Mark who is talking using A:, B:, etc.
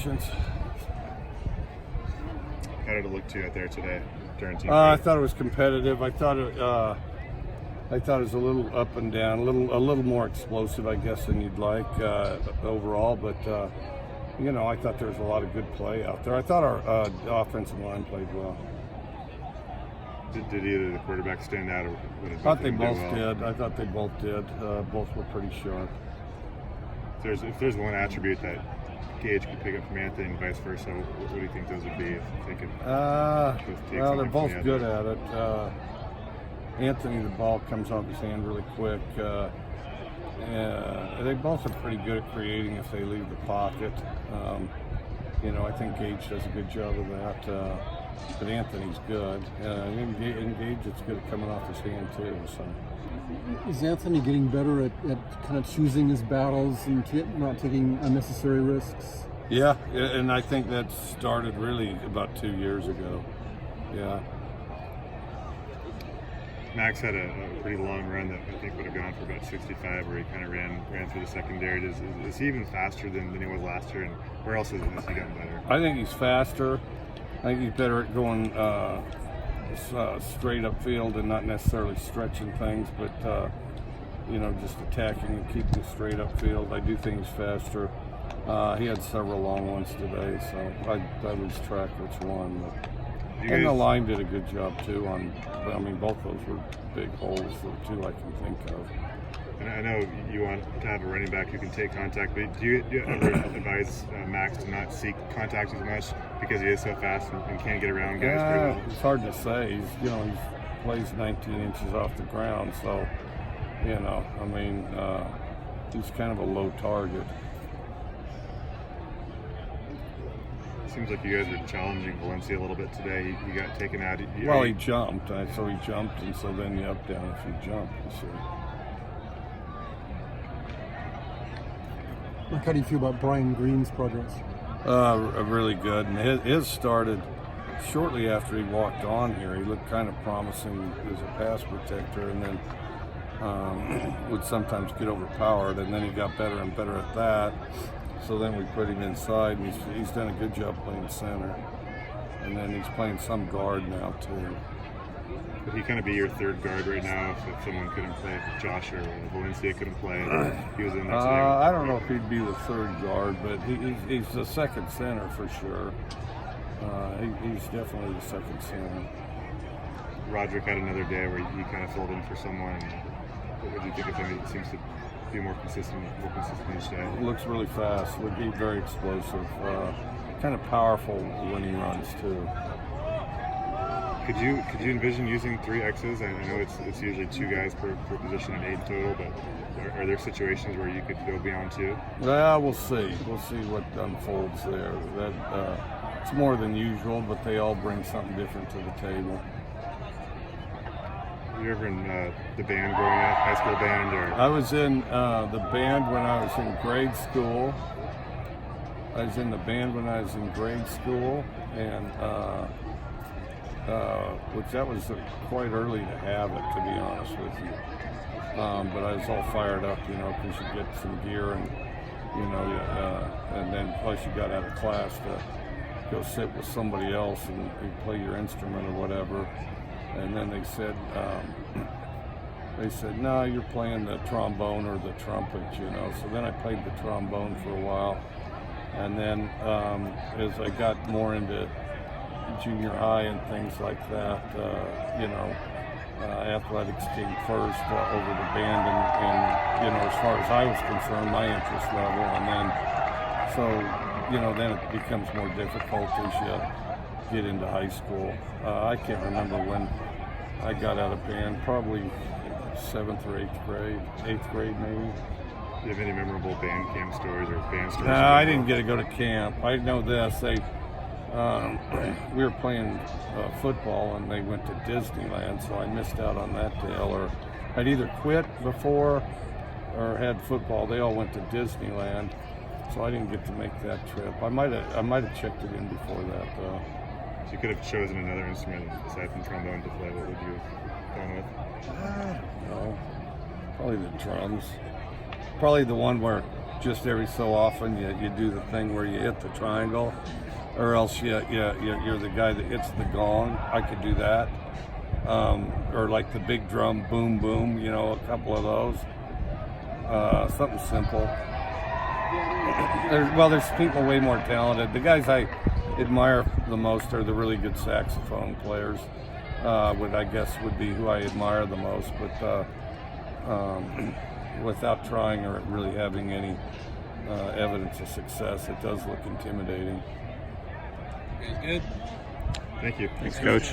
A: Congratulations.
B: How did it look to you out there today during team
A: I
B: fight?
A: thought it was competitive. I thought it was a little up and down, a little more explosive, I guess, than you'd like overall. But I thought there was a lot of good play out there. I thought our offensive line played well.
B: Did either of the quarterbacks stand out, or did
A: I thought they both
B: well?
A: did. I thought they both did. Both were pretty sharp.
B: If there's one attribute that Gage could pick up from Anthony and vice versa, what do you think those would be if they could both take
A: Well, they're
B: something from
A: both
B: the
A: good
B: other?
A: at it. Anthony, the ball comes off his hand really quick. They both are pretty good at creating if they leave the pocket. I think Gage does a good job of that. But Anthony's good. And Gage, it's good at coming off his hand too. So.
C: Is Anthony getting better at kind of choosing his battles and not taking unnecessary risks?
A: Yeah, and I think that started really about 2 years ago. Yeah.
B: Max had a pretty long run that I think would have gone for about 65, where he kind of ran through the secondary. Is he even faster than he was last year, and where else has he gotten better?
A: I think he's faster. I think he's better at going straight upfield and not necessarily stretching things, but just attacking and keeping straight upfield. I do think he's faster. He had several long ones today, so I lose track which one. And the line did a good job too. Both those were big holes, the two I can think of.
B: And I know you want to have a running back who can take contact, but do you ever advise Max to not seek contact as much because he is so fast and can't get around guys pretty well?
A: It's hard to say. He plays 19 inches off the ground, so he's kind of a low target.
B: Seems like you guys were challenging Valencia a little bit today. He got taken out.
A: He jumped, so he jumped, and so then you up down if you jump.
C: Like, how do you feel about Brian Green's progress?
A: Really good, and his started shortly after he walked on here. He looked kind of promising as a pass protector, and then would sometimes get overpowered, and then he got better and better at that. So then we put him inside, and he's done a good job playing center. And then he's playing some guard now too.
B: Would he kind of be your third guard right now if someone couldn't play, if Josh or Valencia couldn't play? He was in there today.
A: I don't know if he'd be the third guard, but he's the second center for sure. He's definitely the second center.
B: Roderick had another day where he kind of filled in for someone. What would you think of him? He seems to be more consistent each day.
A: Looks really fast. Would be very explosive. Kind of powerful when he runs too.
B: Could you envision using 3 X's? I know it's usually 2 guys per position and 8 in total, but are there situations where you could go beyond 2?
A: Well, we'll see. We'll see what unfolds there. That it's more than usual, but they all bring something different to the table.
B: Were you ever in the band growing up, high school band? Or
A: I was in the band when I was in grade school. And which that was quite early to have it, to be honest with you. But I was all fired up, because you get some gear and then plus you got out of class to go sit with somebody else and you play your instrument or whatever. And then they said, no, you're playing the trombone or the trumpet, So then I played the trombone for a while. And then as I got more into junior high and things like that, athletics came first over the band, and as far as I was concerned, my interest level, and then then it becomes more difficult as you get into high school. I can't remember when I got out of band, probably 7th or 8th grade maybe.
B: do you have any memorable band camp stories or band stories?
A: No, I didn't get to go to camp. I know this. We were playing football and they went to Disneyland, so I missed out on that deal. Or I'd either quit before or had football. They all went to Disneyland, so I didn't get to make that trip. I might have checked it in before that though.
B: So you could have chosen another instrument aside from trombone to play. What would you have gone with?
A: No, probably the drums. Probably the one where just every so often you do the thing where you hit the triangle, or else you're the guy that hits the gong. I could do that. Or like the big drum, boom, boom, a couple of those. Something simple. There's people way more talented. The guys I admire the most are the really good saxophone players. Would be who I admire the most, but without trying or really having any evidence of success, it does look intimidating.
D: Good.
B: Thank you.
D: Thanks, Coach.